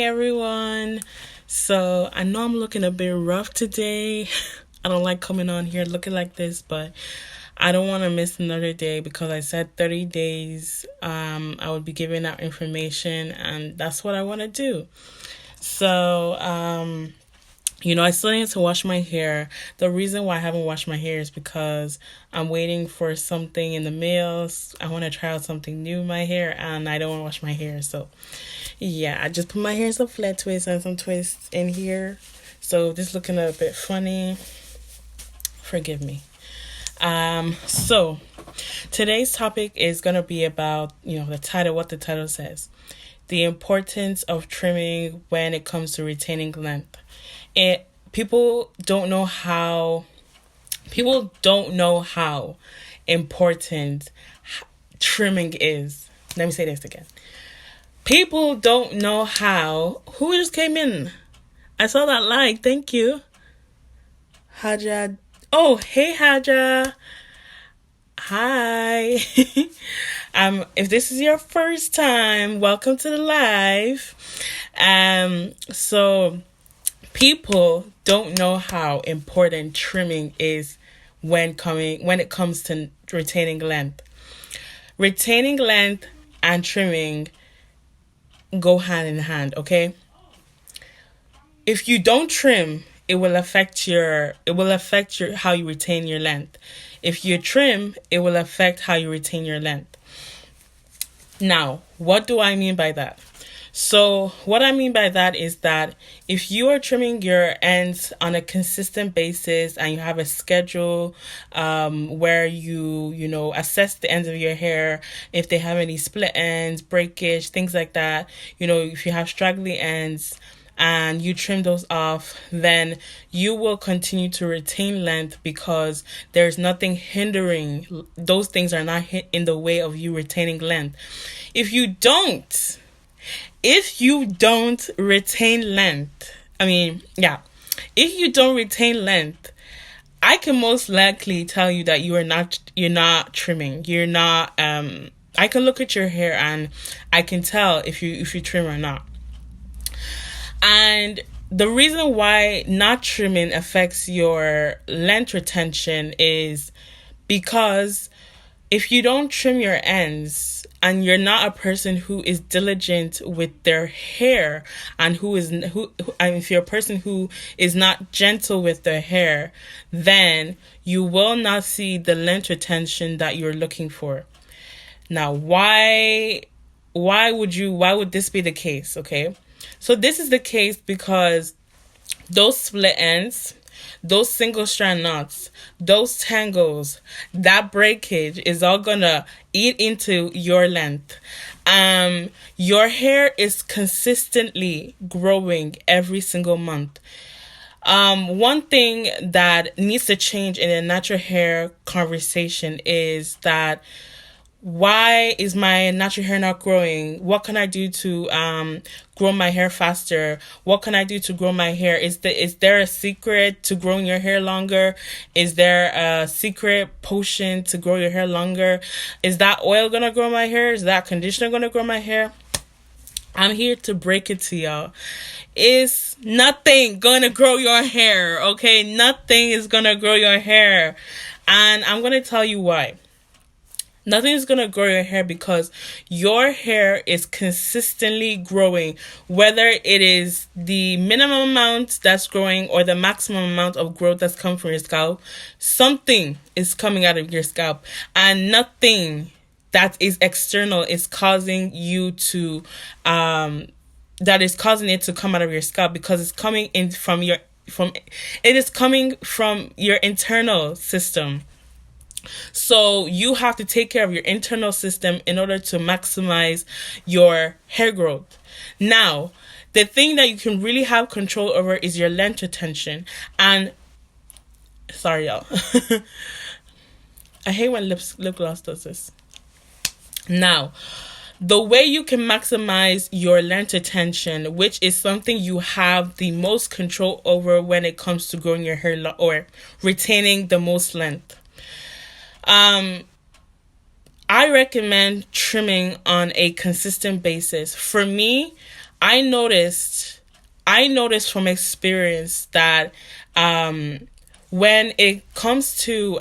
everyone. So I know I'm looking a bit rough today. I don't like coming on here looking like this, but I don't want to miss another day because I said 30 days I would be giving out information, and that's what I want to do. So, I still need to wash my hair. The reason why I haven't washed my hair is because I'm waiting for something in the mail. I want to try out something new in my hair, and I don't want to wash my hair. So, yeah, I just put my hair in some flat twists and some twists in here. So, this looking a bit funny. Forgive me. So today's topic is going to be about, the title, what the title says. The importance of trimming when it comes to retaining length. People don't know how important trimming is. Let me say this again. People don't know how. Who just came in? I saw that like. Thank you. Haja. Oh, hey Haja. Hi. If this is your first time, welcome to the live. So people don't know how important trimming is when it comes to retaining length. Retaining length and trimming go hand in hand, okay? If you don't trim, it will affect your how you retain your length. If you trim, it will affect how you retain your length. Now, what do I mean by that? So what I mean by that is that if you are trimming your ends on a consistent basis and you have a schedule where you assess the ends of your hair, if they have any split ends, breakage, things like that, if you have straggly ends and you trim those off, then you will continue to retain length because there's nothing hindering. Those things are not in the way of you retaining length. If you don't retain length, if you don't retain length, I can most likely tell you that you're not trimming. You're not, I can look at your hair and I can tell if you trim or not. And the reason why not trimming affects your length retention is because if you don't trim your ends and you're not a person who is diligent with their hair and if you're a person who is not gentle with their hair, then you will not see the length retention that you're looking for. Now, why would this be the case? Okay. So this is the case because those split ends, those single strand knots, those tangles, that breakage is all gonna eat into your length. Your hair is consistently growing every single month. One thing that needs to change in a natural hair conversation is that why is my natural hair not growing? What can I do to grow my hair faster? What can I do to grow my hair? Is there a secret to growing your hair longer? Is there a secret potion to grow your hair longer? Is that oil gonna grow my hair? Is that conditioner gonna grow my hair? I'm here to break it to y'all. It's nothing gonna grow your hair, okay? Nothing is gonna grow your hair. And I'm gonna tell you why. Nothing is going to grow your hair because your hair is consistently growing, whether it is the minimum amount that's growing or the maximum amount of growth that's coming from your scalp. Something is coming out of your scalp, and nothing that is external is causing you to, that is causing it to come out of your scalp because it's coming in it is coming from your internal system. So you have to take care of your internal system in order to maximize your hair growth. Now, the thing that you can really have control over is your length retention. And sorry, y'all. I hate when lip gloss does this. Now, the way you can maximize your length retention, which is something you have the most control over when it comes to growing your hair or retaining the most length. I recommend trimming on a consistent basis. For me, I noticed I noticed from experience that when it comes to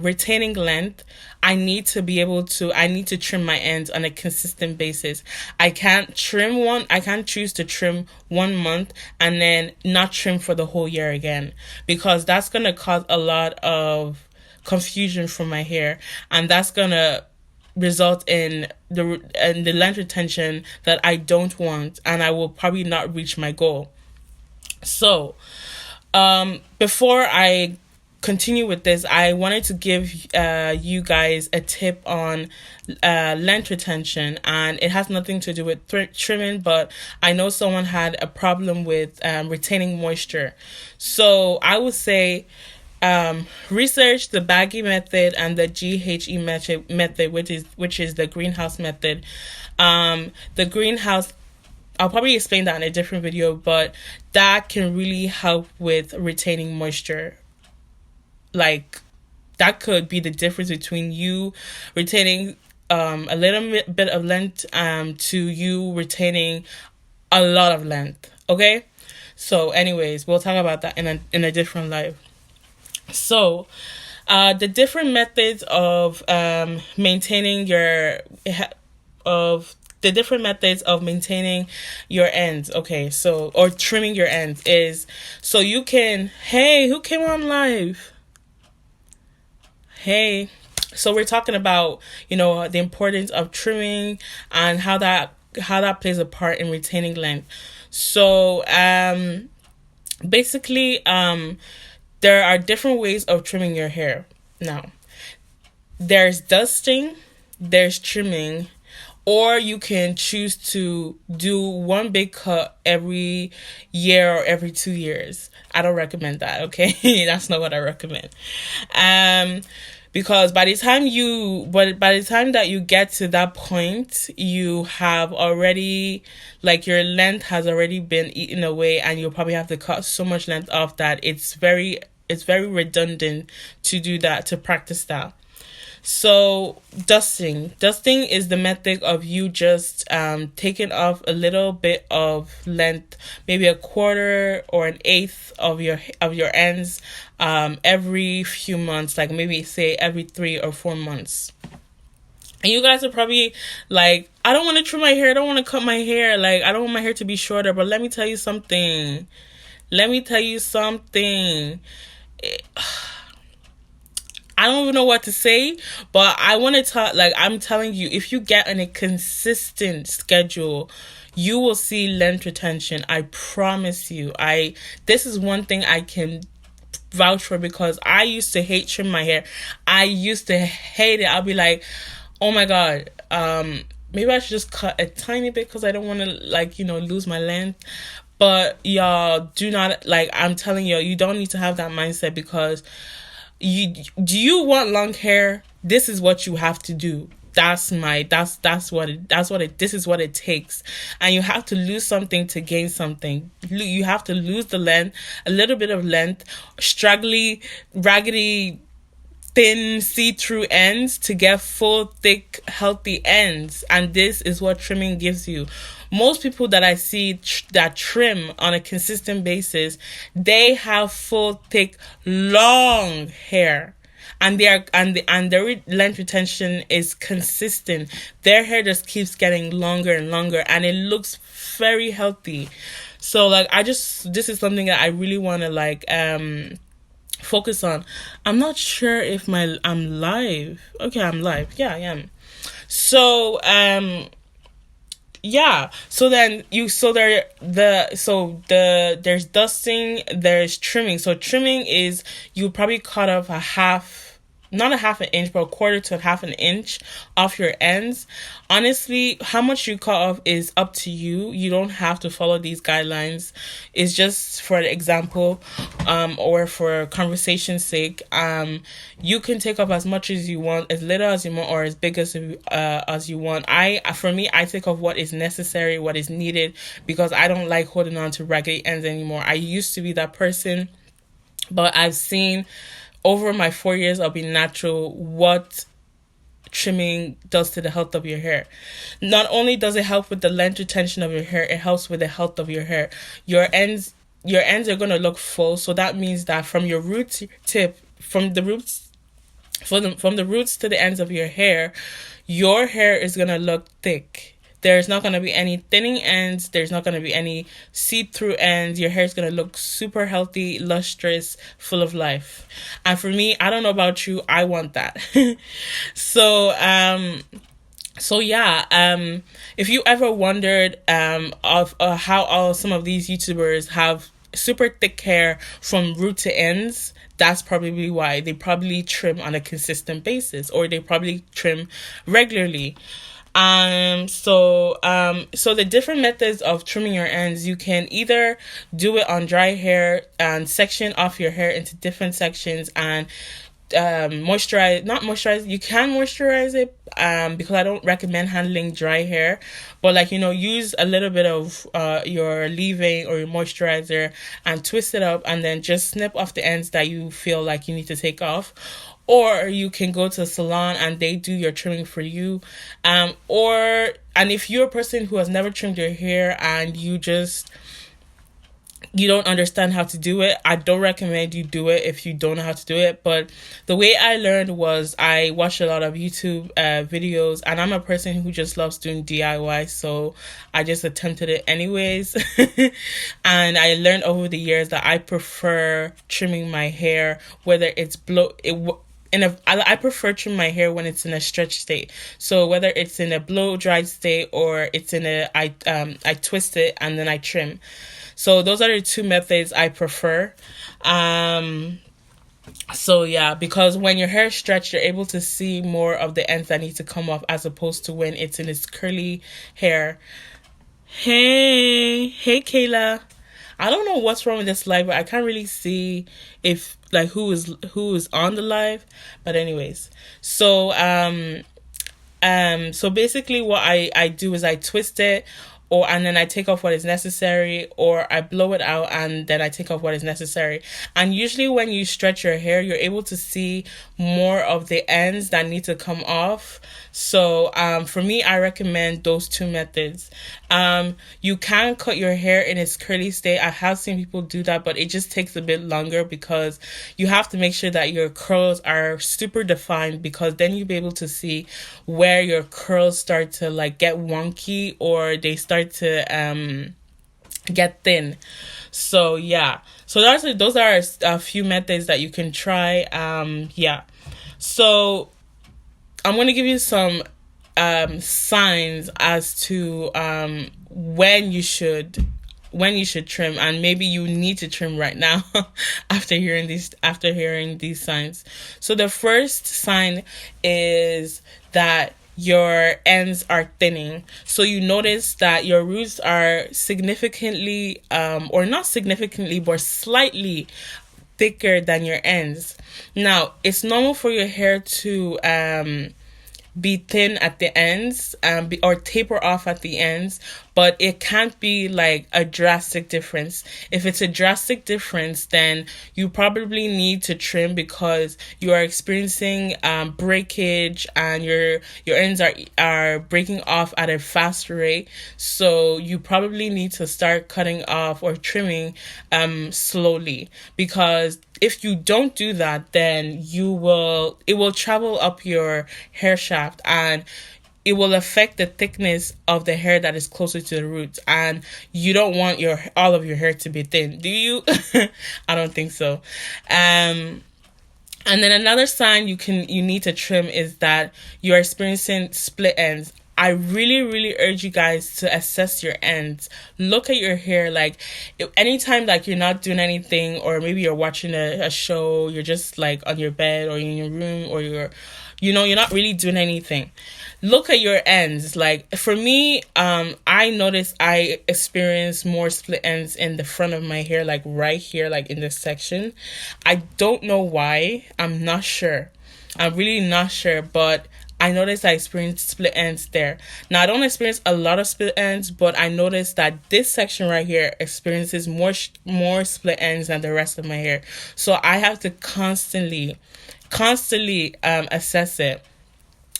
retaining length, I need to trim my ends on a consistent basis. I can't choose to trim 1 month and then not trim for the whole year again, because that's going to cause a lot of confusion for my hair, and that's going to result in the length retention that I don't want, and I will probably not reach my goal. So, before I continue with this, I wanted to give you guys a tip on length retention, and it has nothing to do with trimming, but I know someone had a problem with retaining moisture. So I would say research the baggy method and the GHE method, which is the greenhouse method. The greenhouse, I'll probably explain that in a different video, but that can really help with retaining moisture. Like, that could be the difference between you retaining a little bit of length to you retaining a lot of length. Okay? So anyways, we'll talk about that in a different live. So, the different methods of maintaining your of the different methods of maintaining your ends. Okay, so, or trimming your ends is, so you can, hey, who came on live? Hey. So we're talking about, the importance of trimming and how that plays a part in retaining length. So, basically, there are different ways of trimming your hair. Now, there's dusting, there's trimming, or you can choose to do one big cut every year or every 2 years. I don't recommend that, okay? That's not what I recommend. Because by the time that you get to that point, you have already, like, your length has already been eaten away, and you'll probably have to cut so much length off that it's very redundant to do that, to practice that. So dusting is the method of you just taking off a little bit of length, maybe a quarter or an eighth of your ends every few months, like maybe say every 3 or 4 months. And you guys are probably like, I don't want to trim my hair, I don't want to cut my hair, like, I don't want my hair to be shorter. But let me tell you something. I don't even know what to say, but I want to talk, like, I'm telling you, if you get on a consistent schedule, you will see length retention. I promise you. This is one thing I can vouch for, because I used to hate trim my hair. I used to hate it. I'll be like, oh my God, maybe I should just cut a tiny bit because I don't want to, lose my length. But y'all, do not, I'm telling you, you don't need to have that mindset, because do you want long hair? This is what you have to do. This is what it takes. And you have to lose something to gain something. You have to lose the length, a little bit of length, straggly, raggedy, thin, see-through ends to get full, thick, healthy ends. And this is what trimming gives you. Most people that I see that trim on a consistent basis, they have full, thick, long hair, and their length retention is consistent. Their hair just keeps getting longer and longer, and it looks very healthy. So, this is something that I really want to focus on. I'm not sure if I'm live. Okay, I'm live. Yeah, I am. So, yeah. So then there's dusting, there's trimming. So trimming is, you probably cut off not a half an inch, but a quarter to a half an inch off your ends. Honestly, how much you cut off is up to you. You don't have to follow these guidelines. It's just for the example, or for conversation's sake. You can take off as much as you want, as little as you want, or as big as you want. For me, I take off what is necessary, what is needed, because I don't like holding on to raggedy ends anymore. I used to be that person, but I've seen over my 4 years of being natural what trimming does to the health of your hair. Not only does it help with the length retention of your hair, it helps with the health of your hair. Your ends are going to look full, so that means that from your root tip, from the roots, from the roots to the ends of your hair is going to look thick. There's not going to be any thinning ends. There's not going to be any see-through ends. Your hair is going to look super healthy, lustrous, full of life. And for me, I don't know about you, I want that. so, if you ever wondered of how all some of these YouTubers have super thick hair from root to ends, that's probably why. They probably trim on a consistent basis, or they probably trim regularly. So the different methods of trimming your ends, you can either do it on dry hair and section off your hair into different sections and you can moisturize it because I don't recommend handling dry hair, but use a little bit of your leave-in or your moisturizer and twist it up, and then just snip off the ends that you feel like you need to take off. Or you can go to a salon and they do your trimming for you. And if you're a person who has never trimmed your hair and you don't understand how to do it, I don't recommend you do it if you don't know how to do it. But the way I learned was I watched a lot of YouTube videos, and I'm a person who just loves doing DIY, so I just attempted it anyways. And I learned over the years that I prefer trimming my hair, whether it's I prefer trim my hair when it's in a stretch state. So whether it's in a blow dried state or it's in I twist it and then I trim. So those are the two methods I prefer. Because when your hair is stretched, you're able to see more of the ends that need to come off, as opposed to when it's in its curly hair. Hey Kayla. I don't know what's wrong with this live, but I can't really see if who is on the live. But anyways, so basically what I do is I twist it, and then I take off what is necessary, or I blow it out and then I take off what is necessary. And usually when you stretch your hair, you're able to see more of the ends that need to come off. So for me, I recommend those two methods. You can cut your hair in its curly state. I have seen people do that, but it just takes a bit longer because you have to make sure that your curls are super defined, because then you'll be able to see where your curls start to get wonky, or they start to get thin. So yeah, so those are a few methods that you can try. So I'm going to give you some signs as to when you should trim, and maybe you need to trim right now after hearing these signs. So the first sign is that your ends are thinning. So you notice that your roots are significantly or not significantly but slightly thicker than your ends. Now, it's normal for your hair to be thin at the ends or taper off at the ends, but it can't be a drastic difference. If it's a drastic difference, then you probably need to trim because you are experiencing breakage, and your ends are breaking off at a fast rate. So you probably need to start cutting off or trimming slowly, because if you don't do that, then it will travel up your hair shaft, and it will affect the thickness of the hair that is closer to the roots. And you don't want all of your hair to be thin, do you? I don't think so. And then another sign you need to trim is that you're experiencing split ends. I really, really urge you guys to assess your ends. Look at your hair. Anytime you're not doing anything, or maybe you're watching a show, you're just on your bed or in your room, or you're not really doing anything. Look at your ends. For me, I notice I experience more split ends in the front of my hair, right here, in this section. I don't know why. I'm not sure. I'm really not sure, but I noticed I experienced split ends there. Now, I don't experience a lot of split ends, but I noticed that this section right here experiences more split ends than the rest of my hair. So I have to constantly assess it.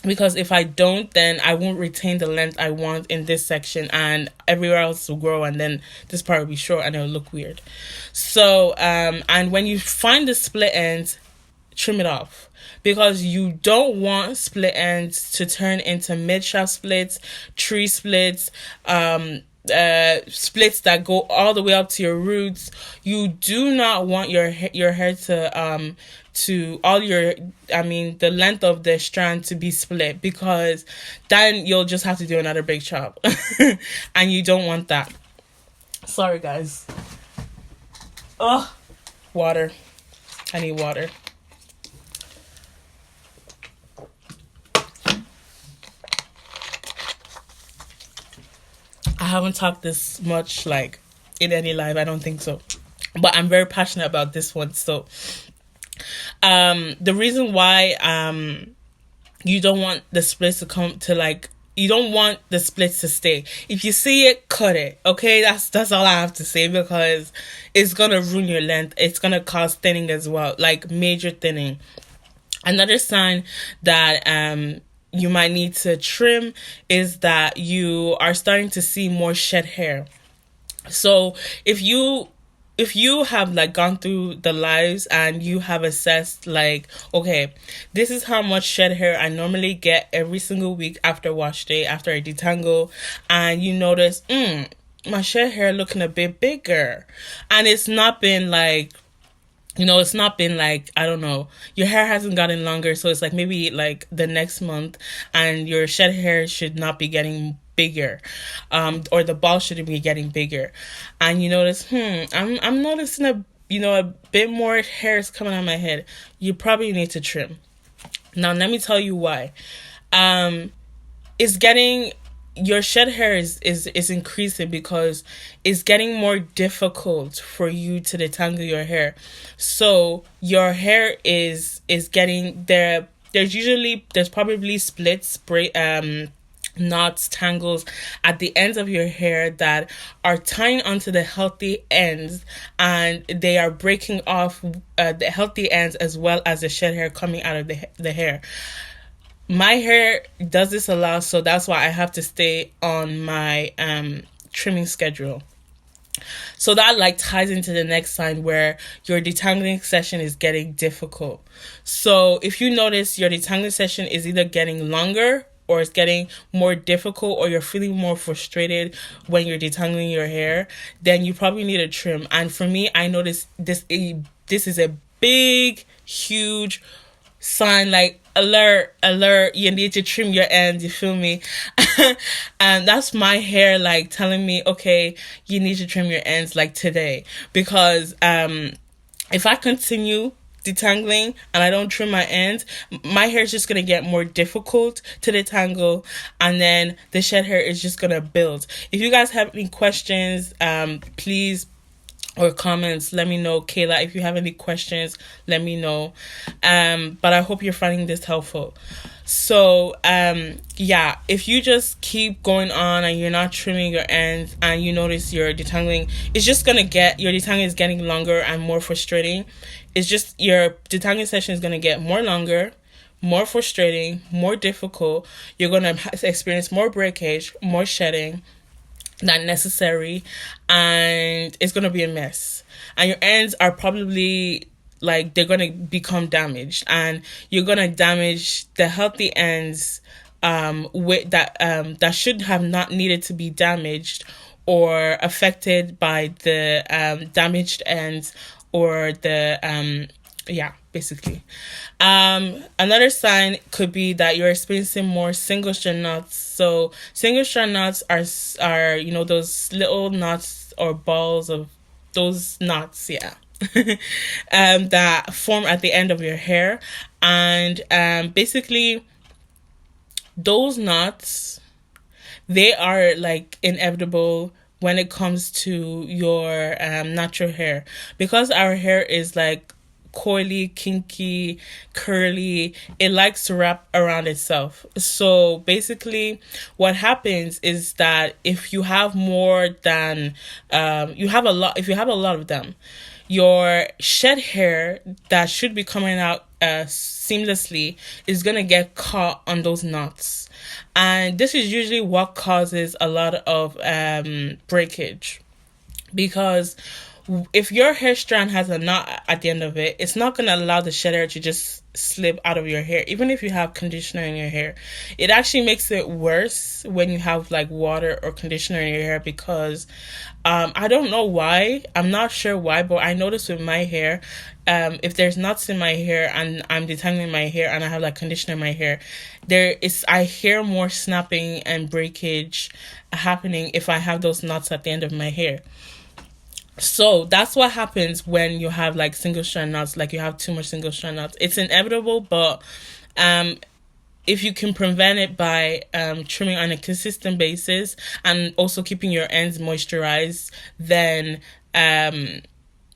because if I don't, then I won't retain the length I want in this section, and everywhere else will grow, and then this part will be short and it'll look weird. So and when you find the split ends, trim it off, because you don't want split ends to turn into mid shaft splits, tree splits, splits that go all the way up to your roots. You do not want your hair to all your, I mean, the length of the strand to be split, because then you'll just have to do another big chop. And you don't want that. Sorry guys. Oh, water. I need water. I haven't talked this much like in any live, I don't think so. But I'm very passionate about this one. So the reason why you don't want the splits to come to, like, you don't want the splits to stay. If you see it, cut it. Okay, that's all I have to say, because it's gonna ruin your length. It's gonna cause thinning as well, like major thinning. Another sign that you might need to trim is that you are starting to see more shed hair. So if you have like gone through the lives and you have assessed, like, okay, this is how much shed hair I normally get every single week after wash day, after I detangle, and you notice, my shed hair looking a bit bigger, and it's not been like, it's not been like, I don't know, your hair hasn't gotten longer, so it's like maybe like the next month, and your shed hair should not be getting bigger, or the ball shouldn't be getting bigger, and you notice, I'm noticing a bit more hairs coming on my head. You probably need to trim. Now let me tell you why. It's getting, your shed hair is increasing because it's getting more difficult for you to detangle your hair. So your hair is getting there. There's probably splits, knots, tangles at the ends of your hair that are tying onto the healthy ends, and they are breaking off the healthy ends as well as the shed hair coming out of the hair. My hair does this a lot, so that's why I have to stay on my trimming schedule. So that like ties into the next sign where your detangling session is getting difficult. So if you notice your detangling session is either getting longer or it's getting more difficult, or you're feeling more frustrated when you're detangling your hair, then you probably need a trim. And for me, I notice this is a big, huge sign, like, alert, you need to trim your ends, you feel me? And that's my hair like telling me, okay, you need to trim your ends like today, because if I continue detangling and I don't trim my ends, my hair is just gonna get more difficult to detangle, and then the shed hair is just gonna build. If you guys have any questions, please, or comments, let me know. Kayla, if you have any questions, let me know. But I hope you're finding this helpful. So yeah, if you just keep going on and you're not trimming your ends, and you notice your detangling, it's just gonna get, your detangling is getting longer and more frustrating. It's just, your detangling session is gonna get more longer, more frustrating, more difficult. You're gonna experience more breakage, more shedding than necessary, and it's gonna be a mess. And your ends are probably like, they're gonna become damaged, and you're gonna damage the healthy ends with that should have not needed to be damaged or affected by the damaged ends, or the basically. Another sign could be that you're experiencing more single strand knots. So single strand knots are those little knots or balls of those knots, that form at the end of your hair, and basically those knots, they are like inevitable when it comes to your natural hair, because our hair is like coily, kinky, curly. It likes to wrap around itself. So basically what happens is that if you have more than if you have a lot of them, your shed hair that should be coming out seamlessly is going to get caught on those knots. And this is usually what causes a lot of breakage, because if your hair strand has a knot at the end of it, it's not going to allow the shed hair to just slip out of your hair. Even if you have conditioner in your hair, it actually makes it worse when you have like water or conditioner in your hair, because I don't know why, I'm not sure why, but I notice with my hair, if there's knots in my hair and I'm detangling my hair and I have like conditioner in my hair, I hear more snapping and breakage happening if I have those knots at the end of my hair. So that's what happens when you have like single strand knots, like you have too much single strand knots. It's inevitable, but um if you can prevent it by trimming on a consistent basis and also keeping your ends moisturized, then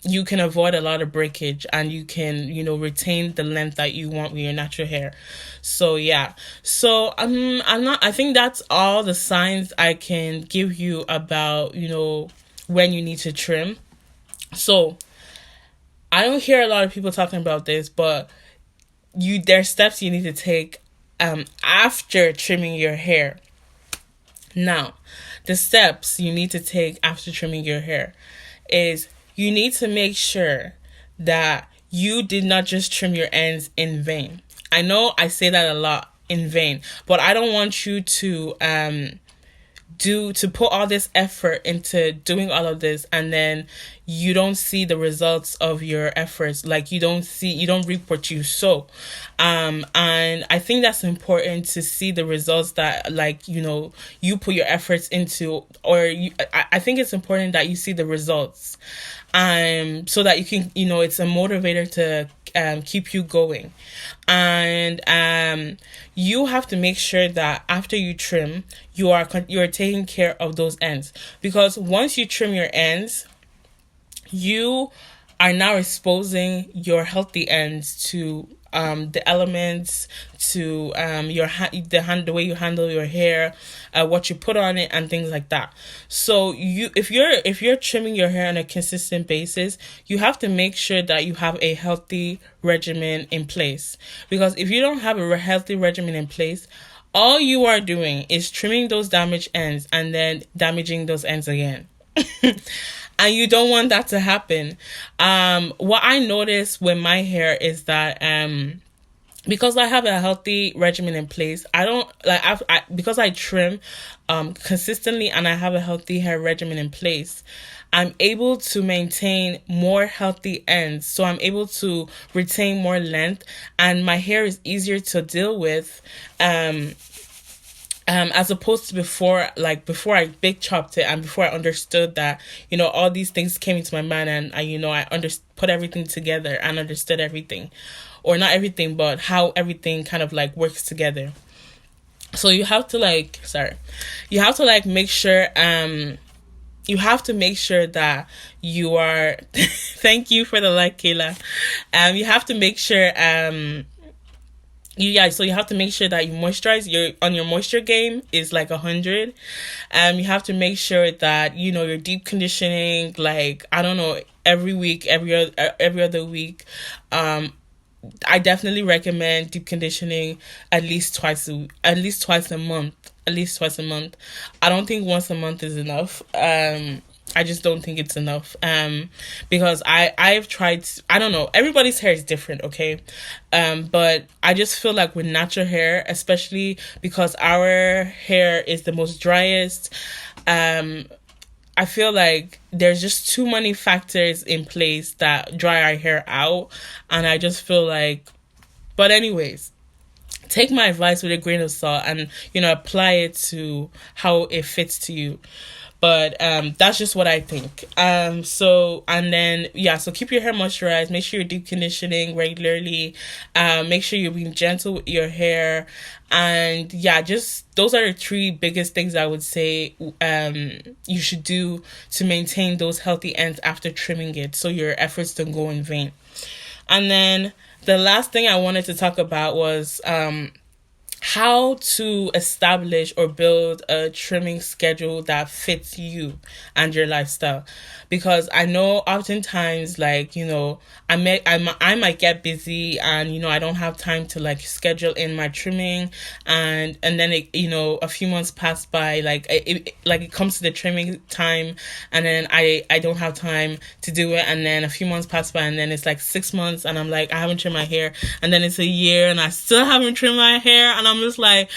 you can avoid a lot of breakage, and you can, retain the length that you want with your natural hair. So yeah. So I think that's all the signs I can give you about, when you need to trim. So I don't hear a lot of people talking about this, but there's steps you need to take after trimming your hair. Now, the steps you need to take after trimming your hair is you need to make sure that you did not just trim your ends in vain. I know I say that a lot, in vain, but I don't want you to put all this effort into doing all of this and then you don't see the results of your efforts. Like you don't reap what you sow. And I think that's important, to see the results that, like, you put your efforts into, or I think it's important that you see the results, so that you can, it's a motivator to keep you going. And you have to make sure that after you trim, you're taking care of those ends, because once you trim your ends, you are now exposing your healthy ends to the elements, to the way you handle your hair, what you put on it, and things like that. So if you're trimming your hair on a consistent basis, you have to make sure that you have a healthy regimen in place, because if you don't have a healthy regimen in place, all you are doing is trimming those damaged ends and then damaging those ends again. And you don't want that to happen. What I notice with my hair is that because I have a healthy regimen in place, I don't because I trim consistently and I have a healthy hair regimen in place, I'm able to maintain more healthy ends. So I'm able to retain more length, and my hair is easier to deal with. As opposed to before I big chopped it, and before I understood that, all these things came into my mind, and I put everything together and understood everything, or not everything, but how everything kind of like works together. So you have to make sure, you have to make sure that you are, thank you for the like, Kayla. You have to make sure, so you have to make sure that you moisturize your moisture game is like 100. You have to make sure that you're deep conditioning, like, I don't know, every week, every other week. I definitely recommend deep conditioning at least twice a month. I don't think once a month is enough. I just don't think it's enough. Because I've tried, I don't know, everybody's hair is different, okay? But I just feel like with natural hair, especially because our hair is the most driest, I feel like there's just too many factors in place that dry our hair out. And I just feel like, but anyways, take my advice with a grain of salt and, apply it to how it fits to you. But that's just what I think. So keep your hair moisturized. Make sure you're deep conditioning regularly. Make sure you're being gentle with your hair. And just those are the three biggest things I would say you should do to maintain those healthy ends after trimming it, so your efforts don't go in vain. And then the last thing I wanted to talk about was how to establish or build a trimming schedule that fits you and your lifestyle. Because I know oftentimes, like, I might get busy, and I don't have time to like schedule in my trimming, and then a few months pass by, like it comes to the trimming time, and then I don't have time to do it, and then a few months pass by, and then it's like 6 months, and I'm like, I haven't trimmed my hair, and then it's a year and I still haven't trimmed my hair, and I'm just like,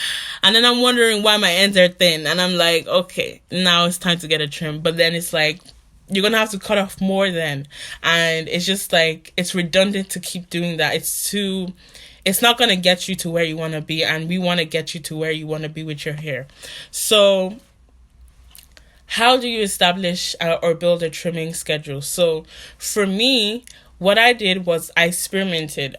and then I'm wondering why my ends are thin, and I'm like, okay, now it's time to get a trim. But then it's like, you're gonna have to cut off more then, and it's just like, it's redundant to keep doing that. It's not gonna get you to where you want to be, and we want to get you to where you want to be with your hair. So how do you establish or build a trimming schedule? So for me, what I did was I experimented.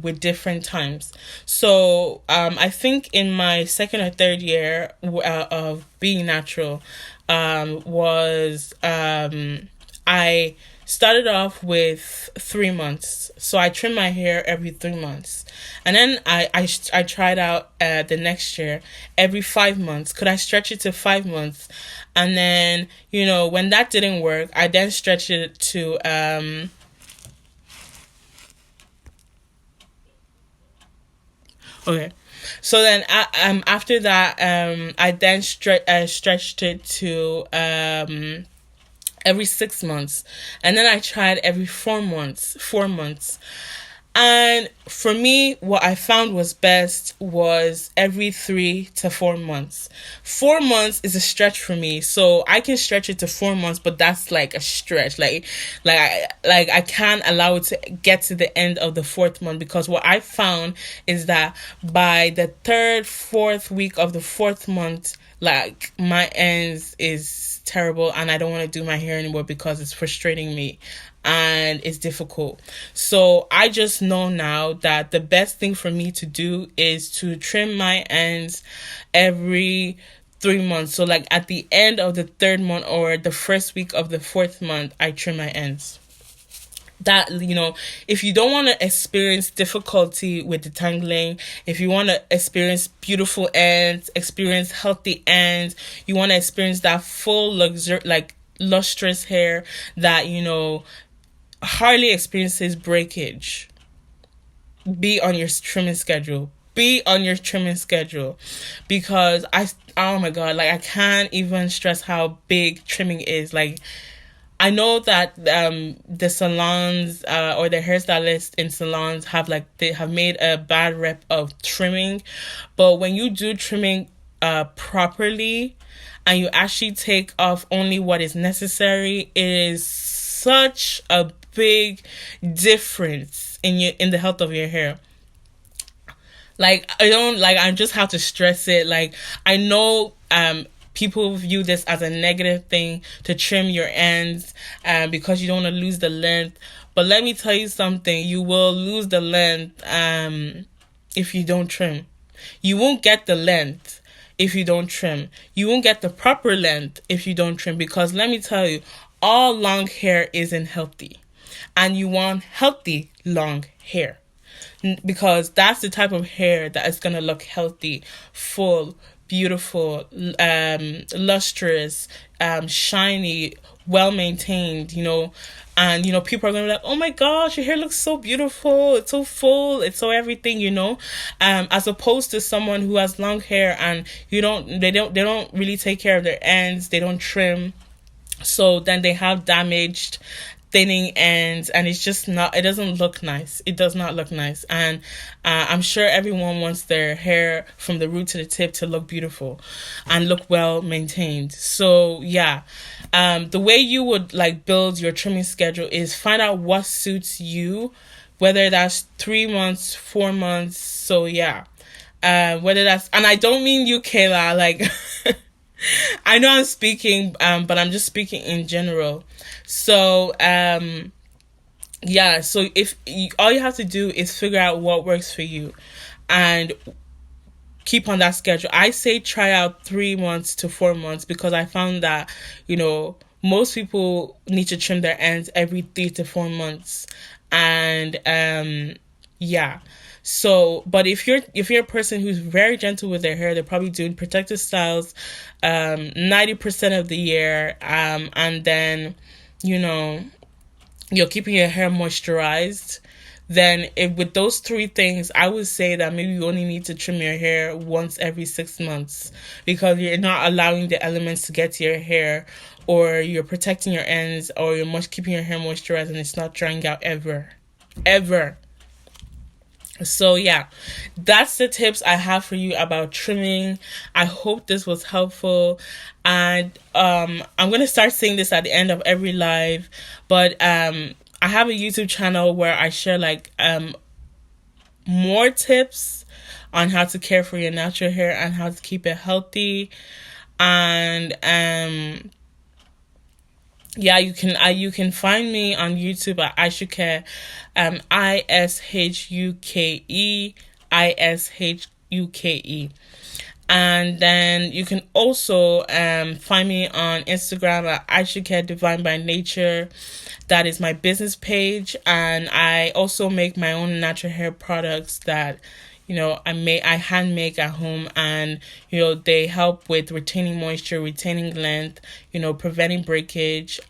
With different times. So I think in my second or third year of being natural, was I started off with 3 months. So I trimmed my hair every 3 months. And then I tried out the next year every 5 months. Could I stretch it to 5 months? And then, when that didn't work, I then stretched it to okay. So then after that, I then stretched it to every 6 months, and then I tried every 4 months. 4 months. And for me, what I found was best was every 3 to 4 months. 4 months is a stretch for me, so I can stretch it to 4 months, but that's like a stretch. I can't allow it to get to the end of the fourth month, because what I found is that by the third, fourth week of the fourth month, like, my ends is terrible, and I don't want to do my hair anymore because it's frustrating me and it's difficult. So I just know now that the best thing for me to do is to trim my ends every 3 months. So like at the end of the third month or the first week of the fourth month, I trim my ends. That, if you don't want to experience difficulty with detangling, if you want to experience beautiful ends, experience healthy ends, you want to experience that full lustrous hair that hardly experiences breakage, be on your trimming schedule. Be on your trimming schedule, because oh my god, like, I can't even stress how big trimming is. Like, I know that the salons or the hairstylists in salons they have made a bad rep of trimming, but when you do trimming properly, and you actually take off only what is necessary, it is such a big difference in the health of your hair. Like, I just have to stress it. Like, I know people view this as a negative thing to trim your ends because you don't want to lose the length. But let me tell you something, you will lose the length if you don't trim. You won't get the length if you don't trim. You won't get the proper length if you don't trim, because let me tell you, all long hair isn't healthy. And you want healthy long hair, because that's the type of hair that is going to look healthy, full, beautiful, lustrous, shiny, well maintained, and people are gonna be like, oh my gosh, your hair looks so beautiful, it's so full, it's so everything, as opposed to someone who has long hair and they don't really take care of their ends, they don't trim, so then they have damaged, thinning ends, and it doesn't look nice. It does not look nice. And I'm sure everyone wants their hair from the root to the tip to look beautiful and look well maintained. So yeah, the way you would build your trimming schedule is find out what suits you, whether that's 3 months, 4 months. So yeah, whether that's, and I don't mean you, Kayla, I know I'm speaking, but I'm just speaking in general. So, yeah, so all you have to do is figure out what works for you and keep on that schedule. I say try out 3 months to 4 months, because I found that, most people need to trim their ends every 3 to 4 months. And, yeah. So, but if you're a person who's very gentle with their hair, they're probably doing protective styles 90% of the year, and then, you know, you're keeping your hair moisturized, then if with those three things, I would say that maybe you only need to trim your hair once every 6 months, because you're not allowing the elements to get to your hair, or you're protecting your ends, or you're keeping your hair moisturized and it's not drying out ever. Ever. So yeah, that's the tips I have for you about trimming. I hope this was helpful, and I'm gonna start saying this at the end of every live, but I have a YouTube channel where I share like more tips on how to care for your natural hair and how to keep it healthy, and yeah, you can find me on YouTube at Ishuke, ISHUKE. And then you can also find me on Instagram at Ishuke Divine by Nature. That is my business page, and I also make my own natural hair products that, you know, I hand make at home, and, you know, they help with retaining moisture, retaining length, you know, preventing breakage,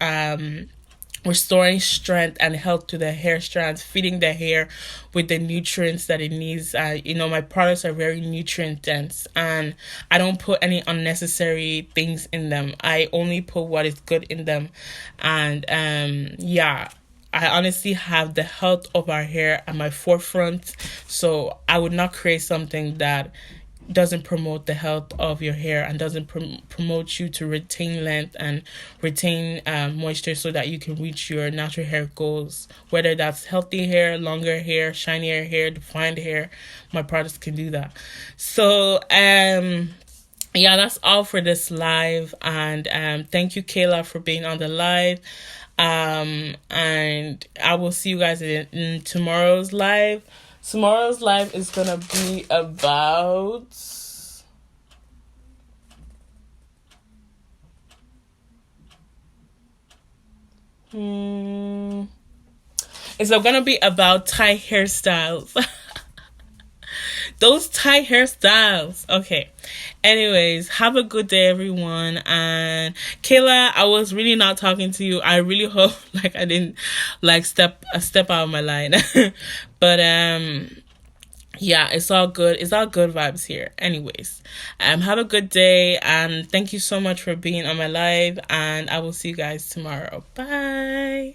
restoring strength and health to the hair strands, feeding the hair with the nutrients that it needs. You know, my products are very nutrient dense, and I don't put any unnecessary things in them. I only put what is good in them. And yeah, I honestly have the health of our hair at my forefront, so I would not create something that doesn't promote the health of your hair and doesn't promote you to retain length and retain moisture, so that you can reach your natural hair goals, whether that's healthy hair, longer hair, shinier hair, defined hair. My products can do that. So yeah, that's all for this live, and thank you, Kayla, for being on the live. And I will see you guys in tomorrow's live. Tomorrow's live is gonna be about it's gonna be about tie hairstyles. Those tight hairstyles. Okay. Anyways, have a good day, everyone. And Kayla, I was really not talking to you. I really hope like I didn't like step out of my line. But yeah, it's all good. It's all good vibes here. Anyways, have a good day, and thank you so much for being on my live, and I will see you guys tomorrow. Bye.